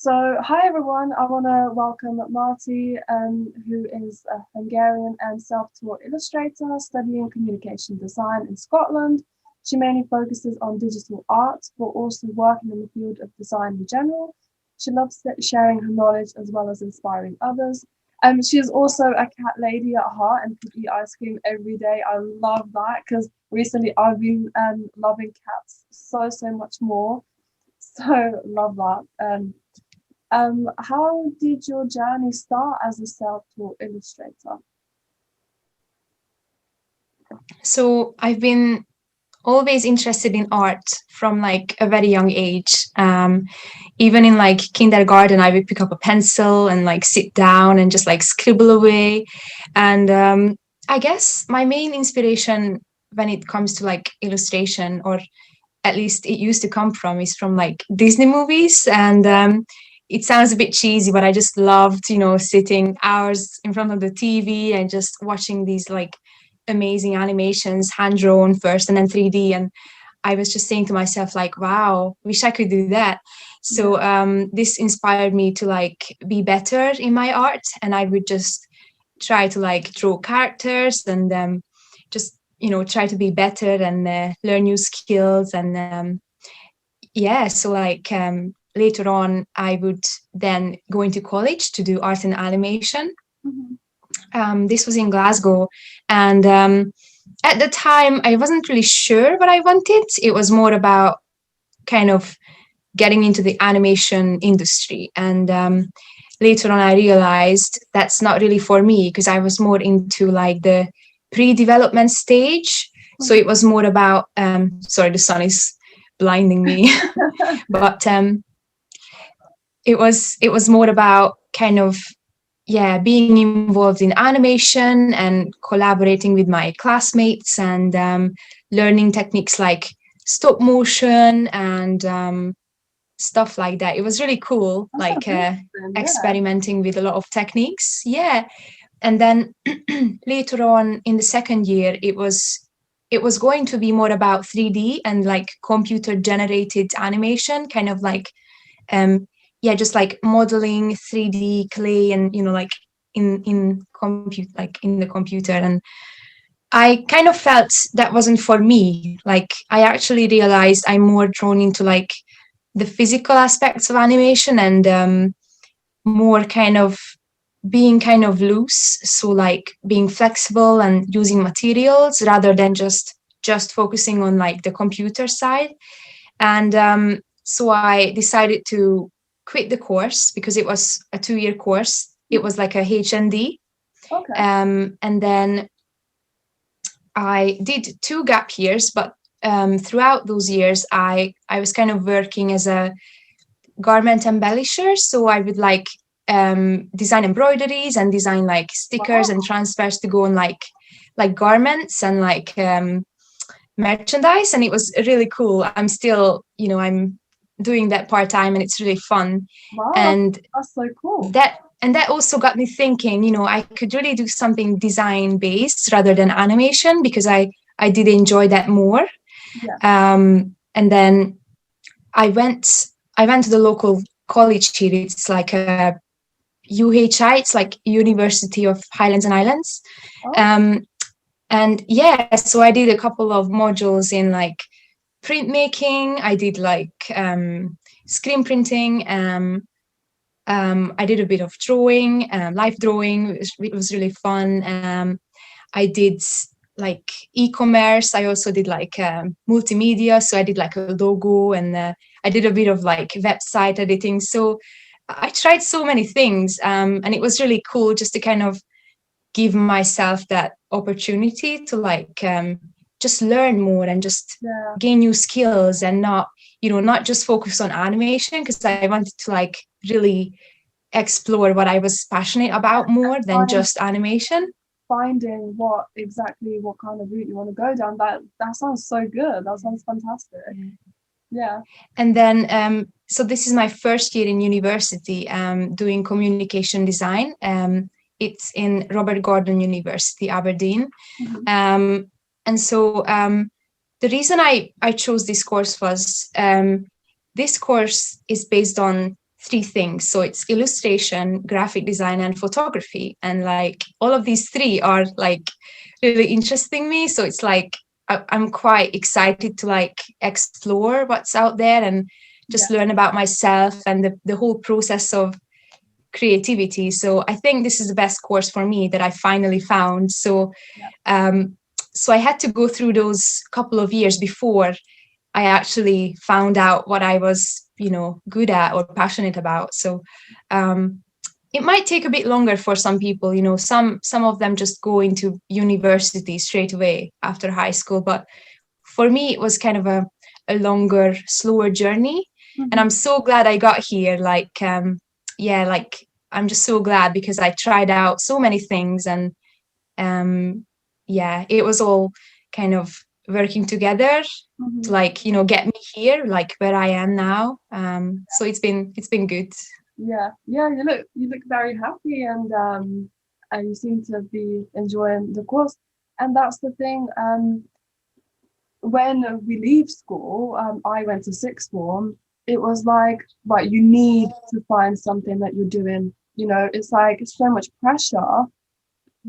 Hi everyone. I want to welcome Marti, who is a Hungarian and self-taught illustrator studying communication design in Scotland. She mainly focuses on digital art, but also working in the field of design in general. She loves sharing her knowledge as well as inspiring others. She is also a cat lady at heart and could eat ice cream every day. I love that because recently I've been loving cats so much more. So love that. How did your journey start as a self-taught illustrator? So I've been always interested in art from like a very young age. Even in like kindergarten, I would pick up a pencil and like sit down and just like scribble away. And I guess my main inspiration when it comes to like illustration, or at least it used to come from, is from like Disney movies. And it sounds a bit cheesy, but I just loved, sitting hours in front of the TV and just watching these like amazing animations, hand drawn first and then 3D. And I was just saying to myself, like, wow, wish I could do that. So this inspired me to like be better in my art. And I would just try to like draw characters and just, try to be better and learn new skills. And so like later on, I would then go into college to do art and animation. This was in Glasgow. And at the time, I wasn't really sure what I wanted. It was more about kind of getting into the animation industry. And later on, I realized that's not really for me because I was more into like the pre-development stage. So it was more about, sorry, the sun is blinding me, but it was more about kind of being involved in animation and collaborating with my classmates and learning techniques like stop motion and stuff like that. It was really cool, like experimenting with a lot of techniques. Yeah. And then later on in the second year, it was going to be more about 3D and like computer generated animation, kind of like just like modeling 3D clay and like in compute, like in the computer. And I kind of felt that wasn't for me. Like I actually realized I'm more drawn into like the physical aspects of animation and more kind of being kind of loose, so like being flexible and using materials rather than just focusing on like the computer side. And so I decided to quit the course because it was a 2-year course. It was like a HND. Okay. And then I did 2 gap years, but throughout those years, I was kind of working as a garment embellisher. So I would like design embroideries and design like stickers and transfers to go on like garments and like merchandise. And it was really cool. I'm still, I'm doing that part-time and it's really fun. Wow, and that's so cool. That also got me thinking, I could really do something design based rather than animation because I did enjoy that more. And then I went to the local college here. It's like a UHI, it's like University of Highlands and Islands. And so I did a couple of modules in like printmaking. I did like screen printing. I did a bit of drawing, live drawing. It was really fun. I did like e-commerce. I also did like multimedia. So I did like a logo and I did a bit of like website editing. So I tried so many things. And it was really cool just to kind of give myself that opportunity to like just learn more and just gain new skills and not just focus on animation because I wanted to like really explore what I was passionate about more than just animation. Finding what kind of route you want to go down. That sounds so good. That sounds fantastic. Yeah. And then so this is my first year in university doing communication design. It's in Robert Gordon University, Aberdeen. And so the reason I chose this course was this course is based on three things. So it's illustration, graphic design, and photography. And like all of these three are like really interesting me. So it's like I'm quite excited to like explore what's out there and just Yeah. learn about myself and the whole process of creativity. So I think this is the best course for me that I finally found. So Yeah. so I had to go through those couple of years before I actually found out what I was, good at or passionate about. So it might take a bit longer for some people. Some of them just go into university straight away after high school. But for me, it was kind of a longer, slower journey. And Mhm. I'm so glad I got here. Like, yeah, like I'm just so glad because I tried out so many things and yeah, it was all kind of working together to Mhm. like, get me here, like where I am now. So it's been good. Yeah, yeah, you look very happy, and you seem to be enjoying the course. And that's the thing. When we leave school, I went to sixth form. It was like, right, you need to find something that you're doing. It's like so much pressure.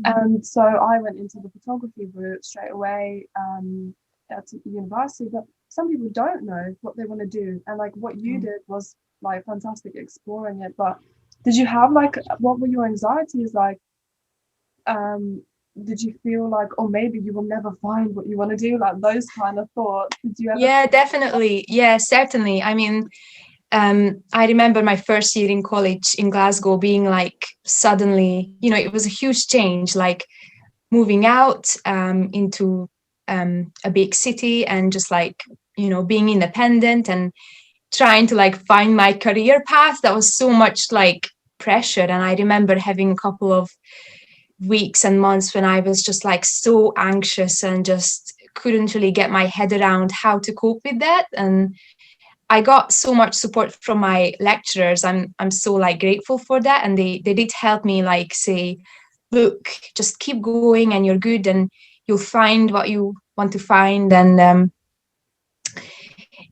And so I went into the photography route straight away at university. But some people don't know what they want to do. And like what you Mm. did was like fantastic exploring it. But did you have like, what were your anxieties like? Um, did you feel like, oh, maybe you will never find what you want to do? Like those kind of thoughts. Did you ever? Yeah, definitely. Yeah, certainly. I mean, I remember my first year in college in Glasgow being like suddenly, it was a huge change, like moving out into a big city and just like, being independent and trying to like find my career path. That was so much like pressure. And I remember having a couple of weeks and months when I was just like so anxious and just couldn't really get my head around how to cope with that. And I got so much support from my lecturers. I'm so like grateful for that. And they did help me like say, look, just keep going and you're good and you'll find what you want to find. And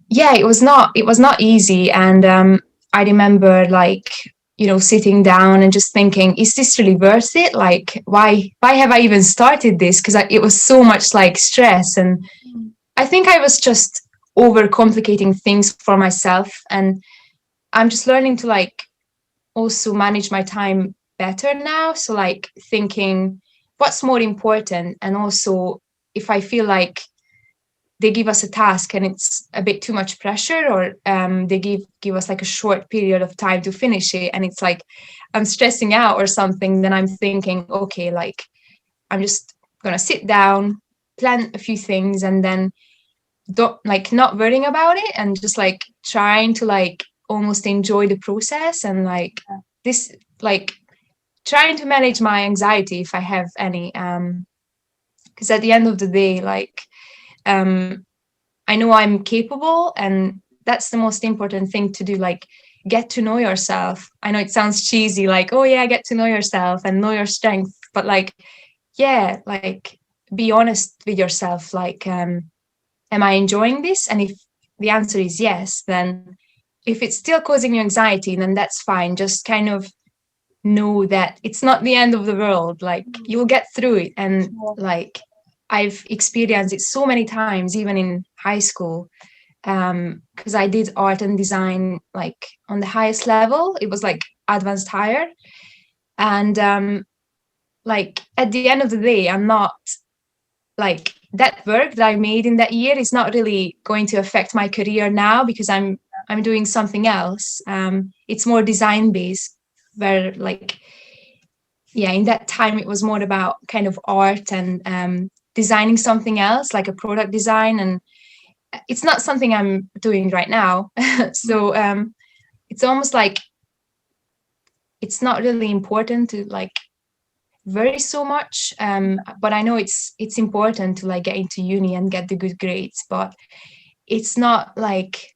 yeah, it was not easy. And I remember like, sitting down and just thinking, is this really worth it? Like, why have I even started this? Because it was so much like stress. And Mm. I think I was just overcomplicating things for myself. And I'm just learning to like also manage my time better now. So like thinking what's more important. And also if I feel like they give us a task and it's a bit too much pressure, or they give us like a short period of time to finish it and it's like I'm stressing out or something, then I'm thinking, okay, like I'm just gonna sit down, plan a few things, and then don't like not worrying about it and just like trying to like almost enjoy the process and like this like trying to manage my anxiety if I have any, because at the end of the day, like um I know I'm capable, and that's the most important thing to do. Like, get to know yourself. I know it sounds cheesy, like, oh yeah, get to know yourself and know your strengths, but like, yeah, like be honest with yourself. Like, am I enjoying this? And if the answer is yes, then if it's still causing you anxiety, then that's fine. Just kind of know that it's not the end of the world. Like, Mm. you'll get through it. And Sure. like, I've experienced it so many times, even in high school, because I did art and design like on the highest level. It was like advanced higher. And like at the end of the day, I'm not like that work that I made in that year is not really going to affect my career now because I'm doing something else. It's more design based, where like yeah, in that time it was more about kind of art and designing something else, like a product design, and it's not something I'm doing right now. So it's almost like it's not really important to like worry so much. But I know it's important to like get into uni and get the good grades, but it's not like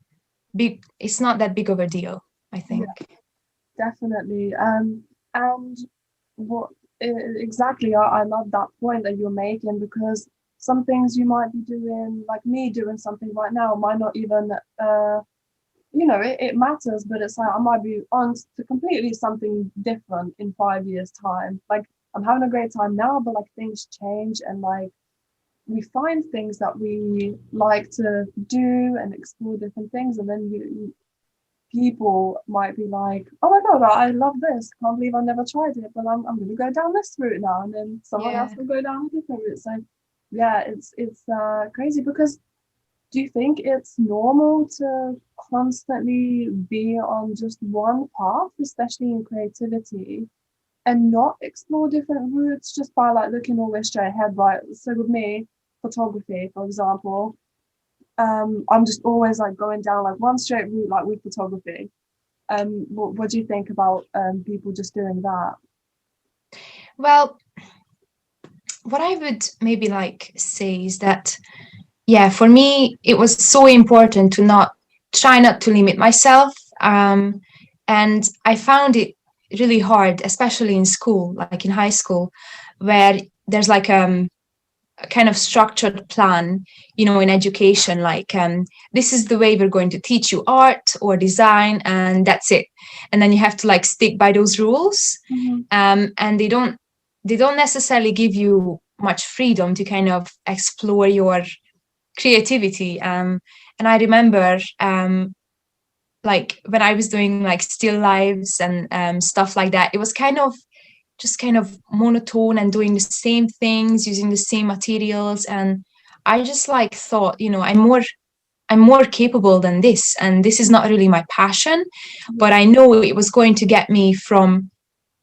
big. It's not that big of a deal, I think. Yeah, definitely. And what exactly? I love that point that you're making, because some things you might be doing, like me doing something right now, might not even it matters, but it's like I might be on to completely something different in 5 years' time. Like I'm having a great time now, but like things change, and like we find things that we like to do and explore different things, and then people might be like, oh my god, I love this, can't believe I never tried it, but I'm going to go down this route now, and then someone else Yeah. will go down a different route. So yeah, it's crazy, because do you think it's normal to constantly be on just one path, especially in creativity, and not explore different routes just by like looking always straight ahead, right? So with me, photography, for example, I'm just always like going down like one straight route, like with photography. What do you think about people just doing that? Well, what I would maybe like say is that, yeah, for me, it was so important to not try not to limit myself. And I found it really hard, especially in school, like in high school, where there's like a kind of structured plan, in education, like this is the way we're going to teach you art or design, and that's it. And then you have to like stick by those rules. Mm-hmm. And they don't necessarily give you much freedom to kind of explore your creativity. And I remember like when I was doing like still lives and stuff like that, it was kind of monotone and doing the same things, using the same materials. And I just like thought, I'm more capable than this, and this is not really my passion. But I know it was going to get me from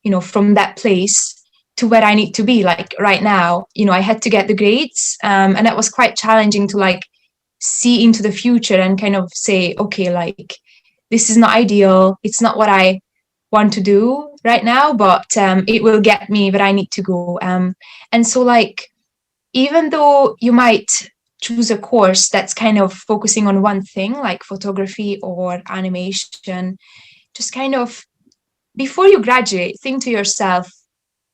that place to where I need to be. Like right now, I had to get the grades, and that was quite challenging to like see into the future and kind of say, okay, like this is not ideal. It's not what I want to do right now, but it will get me where I need to go. And so, like, even though you might choose a course that's kind of focusing on one thing, like photography or animation, just kind of before you graduate, think to yourself,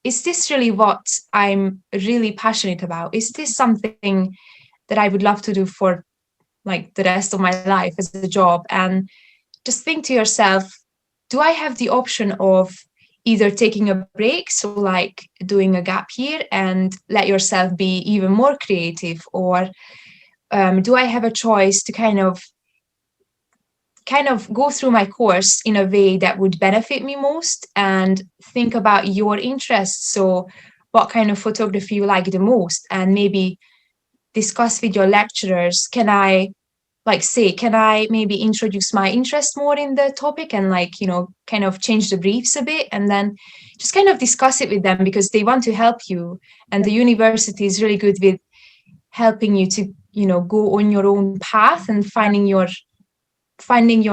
is this really what I'm really passionate about? Is this something that I would love to do for like the rest of my life as a job? And just think to yourself, do I have the option of either taking a break, so like doing a gap year and let yourself be even more creative, or do I have a choice to kind of go through my course in a way that would benefit me most, and think about your interests? So what kind of photography you like the most, and maybe discuss with your lecturers, can I maybe introduce my interest more in the topic, and like, kind of change the briefs a bit, and then just kind of discuss it with them, because they want to help you. And the university is really good with helping you to, go on your own path and finding your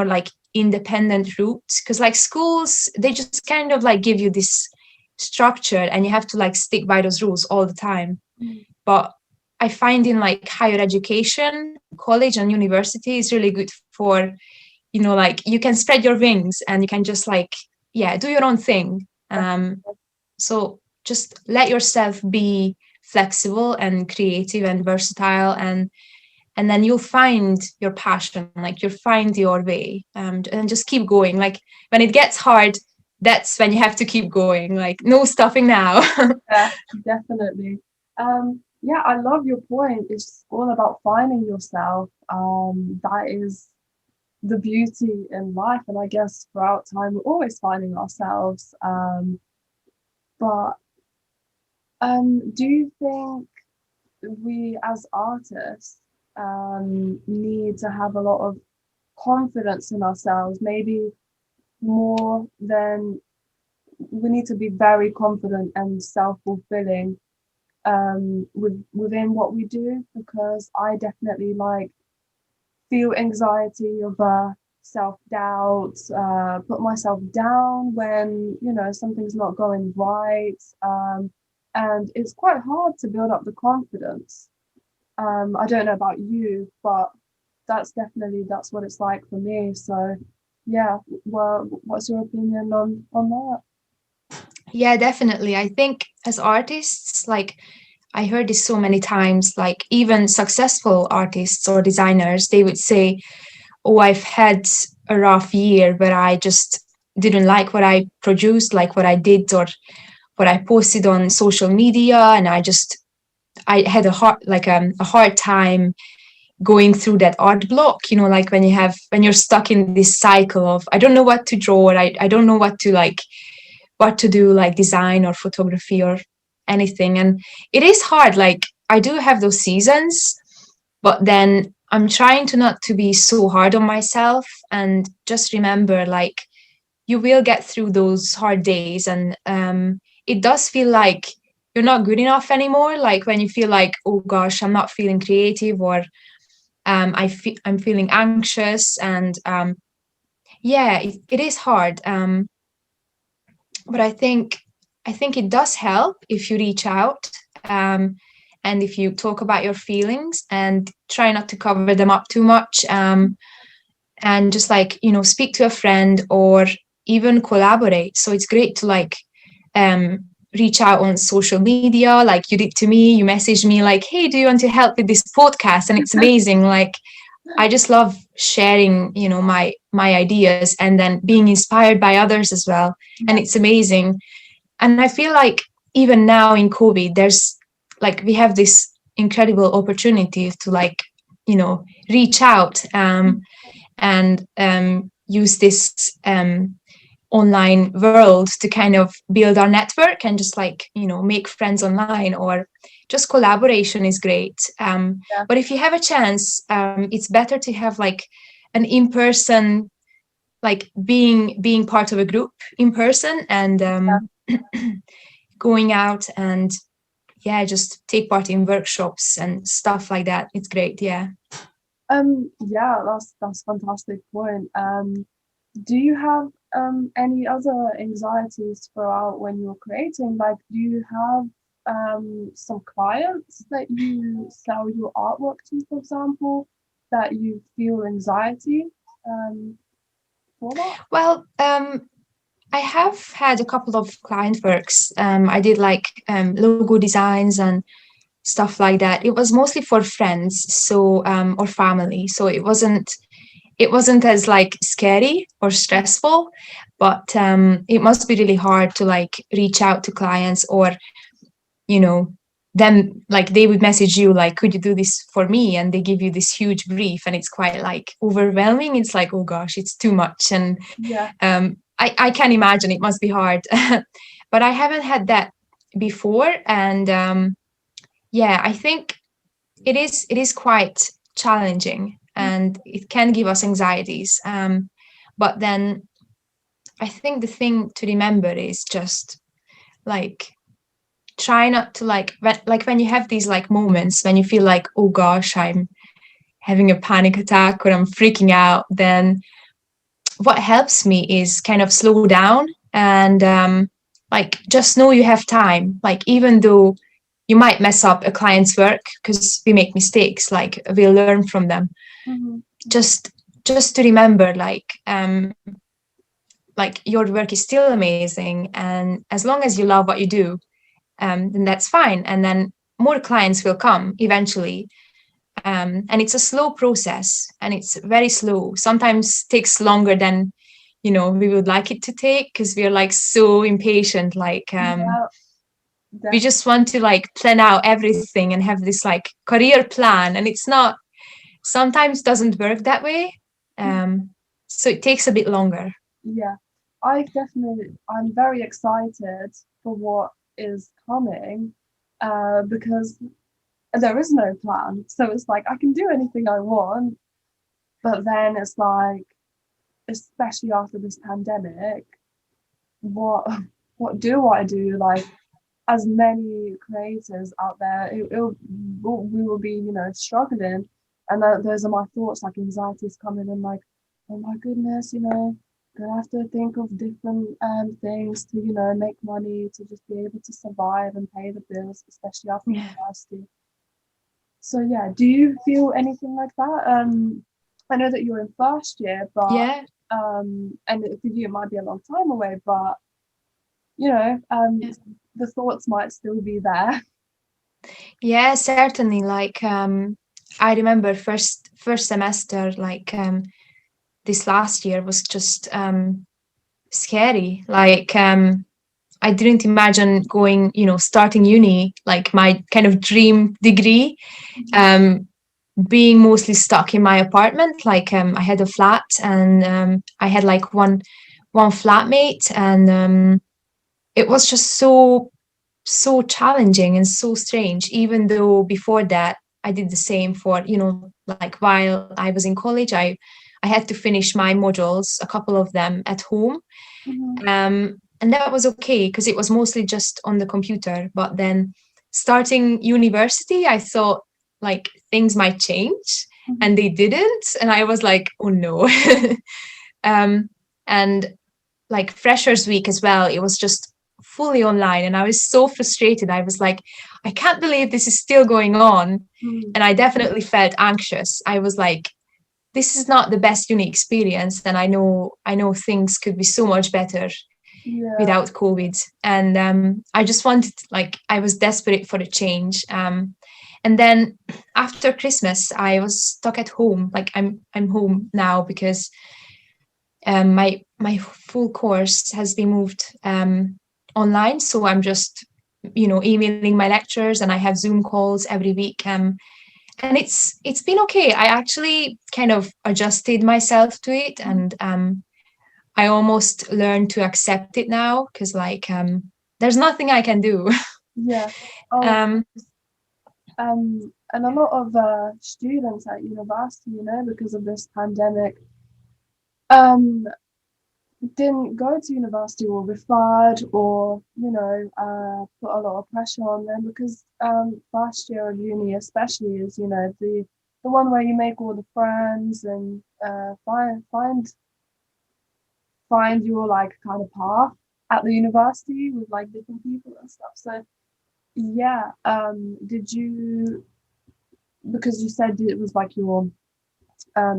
like independent route. Because like schools, they just kind of like give you this structure, and you have to like stick by those rules all the time. But I find in like higher education, college and university is really good for, like you can spread your wings and you can just like, yeah, do your own thing. So just let yourself be flexible and creative and versatile, and then you'll find your passion, like you'll find your way, and just keep going. Like when it gets hard, that's when you have to keep going, like no stopping now. Yeah, definitely. Yeah, I love your point. It's all about finding yourself. That is the beauty in life, and I guess throughout time we're always finding ourselves. But do you think we as artists need to have a lot of confidence in ourselves, maybe more than we need to be very confident and self-fulfilling within what we do? Because I definitely like feel anxiety of self-doubt, put myself down when something's not going right, and it's quite hard to build up the confidence. I don't know about you, but that's what it's like for me. So yeah, well, what's your opinion on that? Yeah, definitely. I think as artists, like I heard this so many times, like even successful artists or designers, they would say, oh, I've had a rough year where I just didn't like what I produced, like what I did or what I posted on social media, and I had a hard time going through that art block, like when you're stuck in this cycle of I don't know what to draw, or I don't know what to do, like design or photography or anything. And it is hard. Like I do have those seasons, but then I'm trying to not to be so hard on myself, and just remember, like, you will get through those hard days. And it does feel like you're not good enough anymore, like when you feel like, oh gosh, I'm not feeling creative, or I'm feeling anxious. And yeah, it is hard. But I think it does help if you reach out, and if you talk about your feelings and try not to cover them up too much, and just like, speak to a friend or even collaborate. So it's great to like reach out on social media, like you did to me. You messaged me like, hey, do you want to help with this podcast? And it's amazing. Like I just love sharing, my ideas, and then being inspired by others as well. And it's amazing. And I feel like even now in COVID, there's like we have this incredible opportunity to like, reach out, and use this online world to kind of build our network, and just like, make friends online, or just collaboration is great. But if you have a chance, it's better to have like an in-person, like being part of a group in person, and going out and just take part in workshops and stuff like that. It's great. Yeah, that's fantastic point. Do you have any other anxieties throughout when you're creating? Like, do you have some clients that you sell your artwork to, for example, that you feel anxiety for that? Well, I have had a couple of client works. I did like logo designs and stuff like that. It was mostly for friends, so or family, so it wasn't as like scary or stressful. But it must be really hard to like reach out to clients, or then like they would message you like, could you do this for me? And they give you this huge brief, and it's quite like overwhelming. It's like, oh gosh, it's too much. And Yeah, I can imagine it must be hard. But I haven't had that before. And I think it is quite challenging, and it can give us anxieties. But then I think the thing to remember is just like try not to when you have these like moments when you feel like, oh gosh, I'm having a panic attack or I'm freaking out. Then what helps me is kind of slow down, and like just know you have time. Like even though you might mess up a client's work, because we make mistakes, like we'll learn from them. mm-hmm. Just to remember, like your work is still amazing, and as long as you love what you do, then that's fine. And then more clients will come eventually. And it's a slow process, and it's very slow. Sometimes takes longer than we would like it to take, because we are like so impatient. Like Yeah, we just want to like plan out everything and have this like career plan, and it's not sometimes doesn't work that way. So it takes a bit longer. yeah. I'm very excited for what is coming, because there is no plan. So it's like I can do anything I want, but then it's like, especially after this pandemic, what what do I do? Like, as many creators out there, we will be, struggling. And those are my thoughts, like anxieties coming in, like, oh my goodness, gonna have to think of different things to, make money, to just be able to survive and pay the bills, especially after university. So yeah, do you feel anything like that? I know that you're in first year, but Yeah. and for you it might be a long time away, but the thoughts might still be there. Yeah, certainly. Like I remember first semester, like this last year was just scary. Like I didn't imagine going, starting uni, like my kind of dream degree, being mostly stuck in my apartment. Like I had a flat, and I had like one flatmate, and it was just so challenging and so strange. Even though before that I did the same for, like while I was in college, I had to finish my modules, a couple of them at home. And that was okay because it was mostly just on the computer. But then starting university, I thought like things might change, and they didn't. And I was like, oh no. And like freshers week as well, it was just fully online, and I was so frustrated. I was like, I can't believe this is still going on. And I definitely felt anxious. I was like, this is not the best uni experience, and I know things could be so much better without COVID. And I just wanted, like, I was desperate for a change. And then after Christmas, I was stuck at home. Like I'm home now because my full course has been moved online. So I'm just, emailing my lecturers, and I have Zoom calls every week. And it's been okay. I actually kind of adjusted myself to it, and I almost learned to accept it now, because like there's nothing I can do. Yeah. And a lot of students at university, because of this pandemic, didn't go to university or referred, or put a lot of pressure on them, because first year of uni especially is the one where you make all the friends and find your like kind of path at the university with like different people and stuff. So yeah, did you, because you said it was like your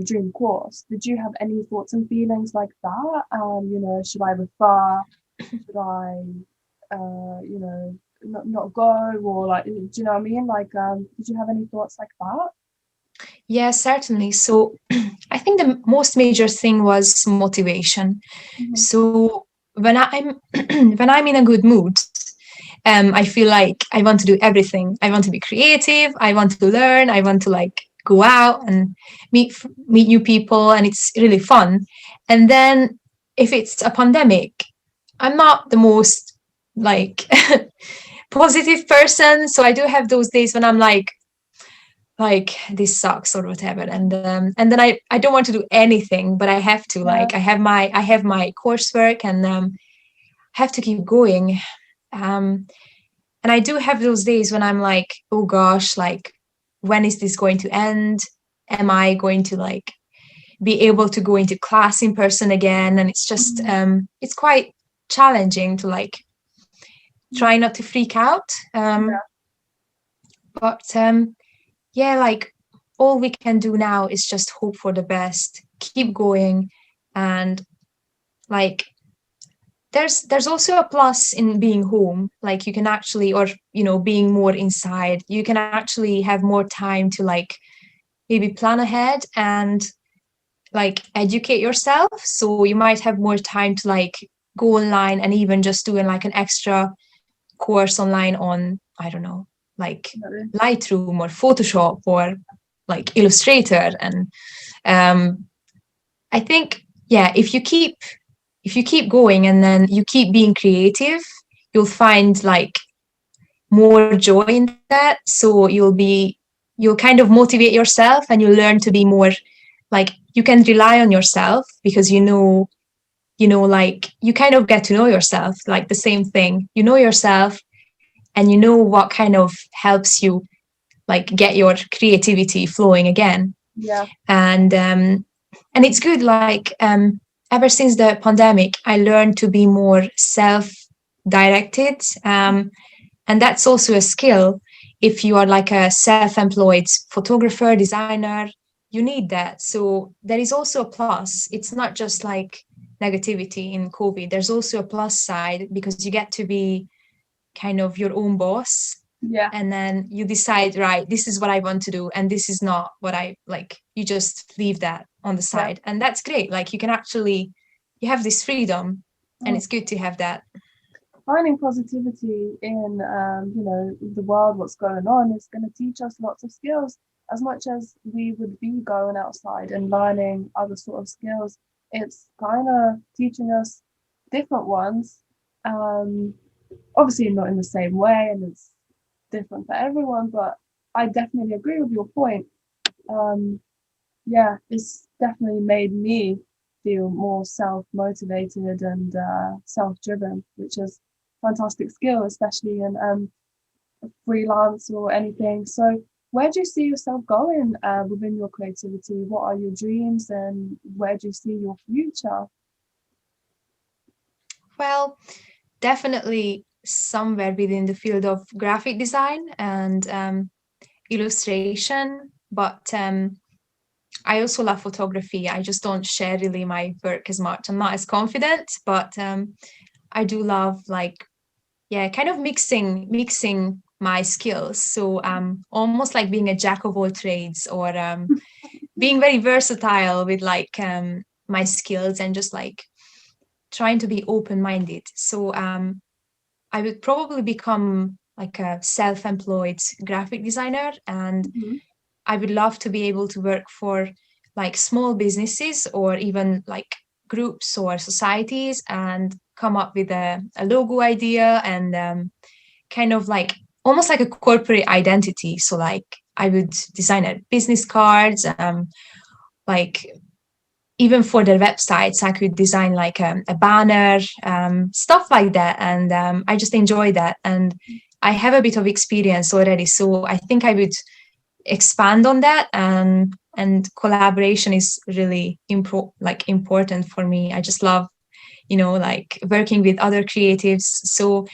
dream course, did you have any thoughts and feelings like that? Should I refer? Should I, not go, or like, do you know what I mean? Like, did you have any thoughts like that? Yeah, certainly. So I think the most major thing was motivation. So when I'm when I'm in a good mood, I feel like I want to do everything. I want to be creative. I want to learn. I want to like go out and meet new people, and it's really fun. And then if it's a pandemic, I'm not the most like positive person, so I do have those days when I'm like this sucks or whatever, and then I don't want to do anything, but I have to. Like I have my coursework, and have to keep going. And I do have those days when I'm like, oh gosh, like when is this going to end? Am I going to like be able to go into class in person again? And it's just it's quite challenging to like try not to freak out. But yeah, like all we can do now is just hope for the best, keep going. And like there's also a plus in being home. Like you can actually, or being more inside, you can actually have more time to like maybe plan ahead and like educate yourself. So you might have more time to like go online and even just doing like an extra course online on, I don't know, like Lightroom or Photoshop or like Illustrator. And I think, yeah, if you keep going and then you keep being creative, you'll find like more joy in that. So you'll kind of motivate yourself, and you'll learn to be more like, you can rely on yourself, because like you kind of get to know yourself. Like the same thing, you know yourself, and you know what kind of helps you like get your creativity flowing again. And it's good. Like ever since the pandemic, I learned to be more self-directed, and that's also a skill. If you are like a self-employed photographer, designer, you need that. So there is also a plus. It's not just like negativity in COVID. There's also a plus side, because you get to be kind of your own boss. Yeah. And then you decide, right, this is what I want to do, and this is not what I like. You just leave that on the Yeah. side, and that's great. Like you can actually, you have this freedom, and Mm. it's good to have that. Finding positivity in the world, what's going on, is going to teach us lots of skills. As much as we would be going outside and learning other sort of skills, it's kind of teaching us different ones. um Obviously not in the same way, and it's different for everyone, but I definitely agree with your point. um yeah, it's definitely made me feel more self-motivated and self-driven, which is fantastic skill, especially in freelance or anything. So where do you see yourself going within your creativity? What are your dreams, and where do you see your future? Well, definitely somewhere within the field of graphic design and illustration, but I also love photography. I just don't share really my work as much. I'm not as confident, but I do love like, yeah, kind of mixing my skills. So almost like being a jack of all trades, or being very versatile with like my skills, and just like trying to be open-minded. So I would probably become like a self-employed graphic designer, and Mhm. I would love to be able to work for like small businesses, or even like groups or societies, and come up with a logo idea, and kind of like almost like a corporate identity. So like I would design a business cards, like even for their websites, I could design like a banner, stuff like that. And I just enjoy that. And I have a bit of experience already. So I think I would expand on that. And collaboration is really important for me. I just love, like working with other creatives. So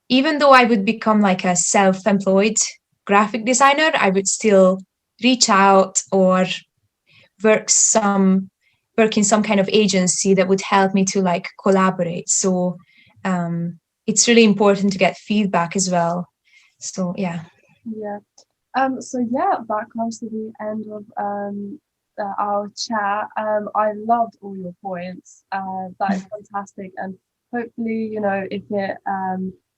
even though I would become like a self-employed graphic designer, I would still reach out or work some work in some kind of agency that would help me to like collaborate. So it's really important to get feedback as well. So yeah. Yeah. So yeah, that comes to the end of our chat. I loved all your points. That is fantastic, and hopefully, if it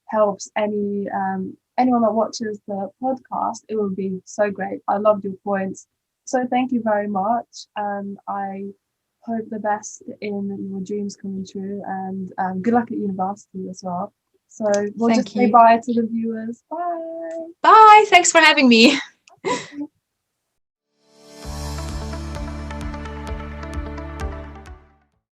helps anyone that watches the podcast, it will be so great. I loved your points, so thank you very much. I hope the best in your dreams coming true, and good luck at university as well. So we'll just Thank say you. bye to the viewers. Bye. Bye. Thanks for having me.